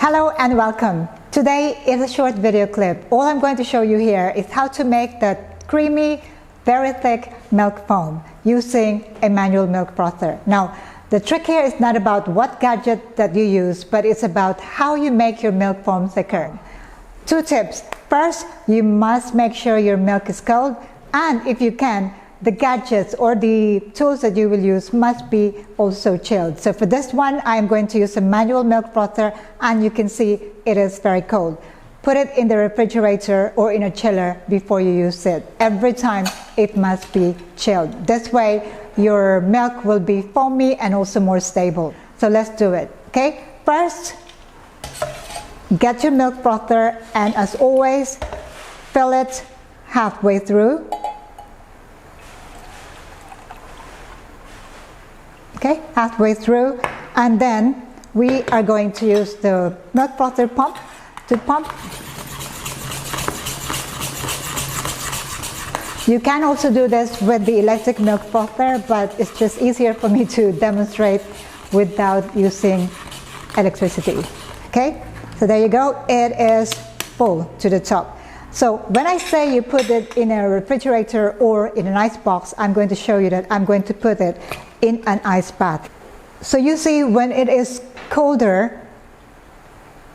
Hello and welcome. Today is a short video clip. All I'm going to show you here is how to make the creamy, very thick milk foam using a manual milk frother. Now, the trick here is not about what gadget that you use, but it's about how you make your milk foam thicker. Two tips. First, you must make sure your milk is cold, and if you can, the gadgets or the tools that you will use must be also chilled. So for this one, I am going to use a manual milk frother, and you can see it is very cold. Put it in the refrigerator or in a chiller before you use it. Every time it must be chilled. This way your milk will be foamy and also more stable. So let's do it, okay? First, get your milk frother, and as always, fill it halfway through. Okay, halfway through, and then we are going to use the milk frother pump to pump. You can also do this with the electric milk frother, but it's just easier for me to demonstrate without using electricity. Okay, so there you go, it is full to the top. So when I say you put it in a refrigerator or in an ice box, I'm going to show you that I'm going to put it in an ice bath. So you see, when it is colder,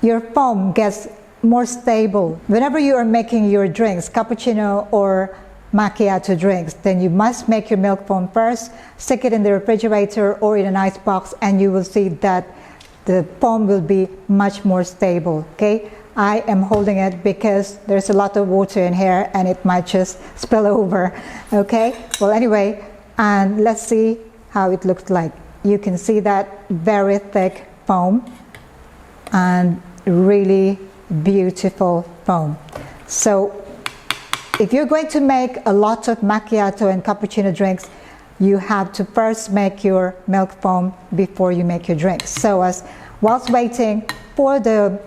your foam gets more stable. Whenever you are making your drinks, cappuccino or macchiato drinks, then you must make your milk foam first, stick it in the refrigerator or in an ice box, and you will see that the foam will be much more stable. Okay, I am holding it because there's a lot of water in here and it might just spill over. Okay, well anyway, and let's see how it looks like. You can see that very thick foam and really beautiful foam. So if you're going to make a lot of macchiato and cappuccino drinks, you have to first make your milk foam before you make your drinks. So whilst waiting for the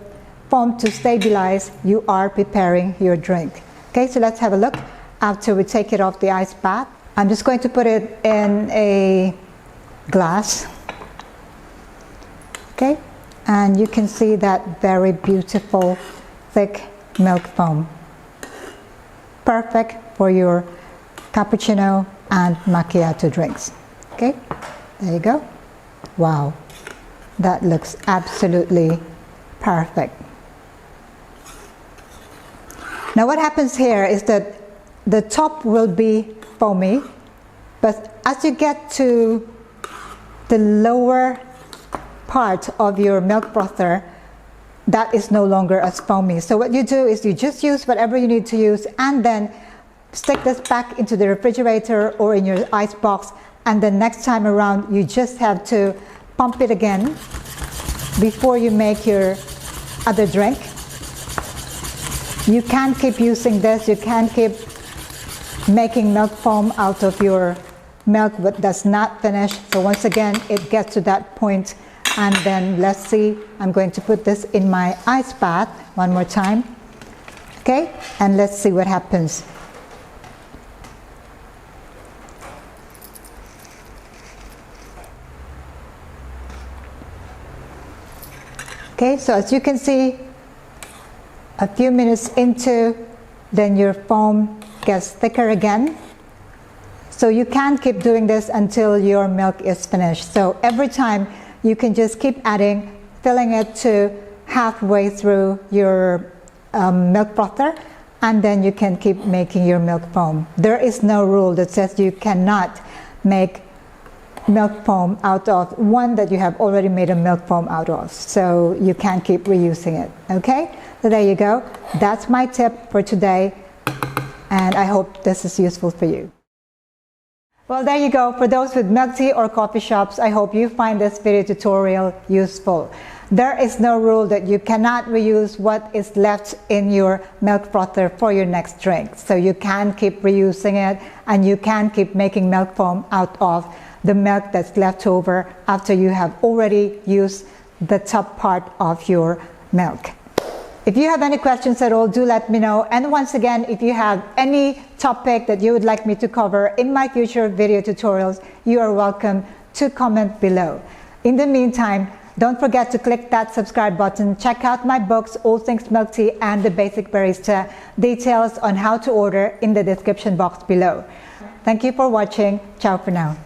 foam to stabilize, you are preparing your drink. Okay, so let's have a look after we take it off the ice bath. I'm just going to put it in a glass. Okay, and you can see that very beautiful thick milk foam. Perfect for your cappuccino and macchiato drinks. Okay, there you go. Wow, that looks absolutely perfect. Now what happens here is that the top will be foamy, but as you get to the lower part of your milk frother, that is no longer as foamy. So what you do is you just use whatever you need to use, and then stick this back into the refrigerator or in your ice box, and then next time around you just have to pump it again before you make your other drink. You can keep using this, you can keep making milk foam out of your milk but does not finish. So once again, it gets to that point, and then let's see, I'm going to put this in my ice bath one more time. Okay, and let's see what happens. Okay, so as you can see, a few minutes into, then your foam gets thicker again. So you can keep doing this until your milk is finished. So every time you can just keep adding, filling it to halfway through your milk frother, and then you can keep making your milk foam. There is no rule that says you cannot make milk foam out of one that you have already made a milk foam out of. So you can keep reusing it. Okay, so there you go. That's my tip for today, and I hope this is useful for you. Well, there you go. For those with milk tea or coffee shops, I hope you find this video tutorial useful. There is no rule that you cannot reuse what is left in your milk frother for your next drink. So you can keep reusing it, and you can keep making milk foam out of the milk that's left over after you have already used the top part of your milk. If you have any questions at all, do let me know. And once again, if you have any topic that you would like me to cover in my future video tutorials, you are welcome to comment below. In the meantime, Don't forget to click that subscribe button. Check out my books, All Things Milk Tea and The Basic Barista. Details on how to order in the description box below. Thank you for watching. Ciao for now.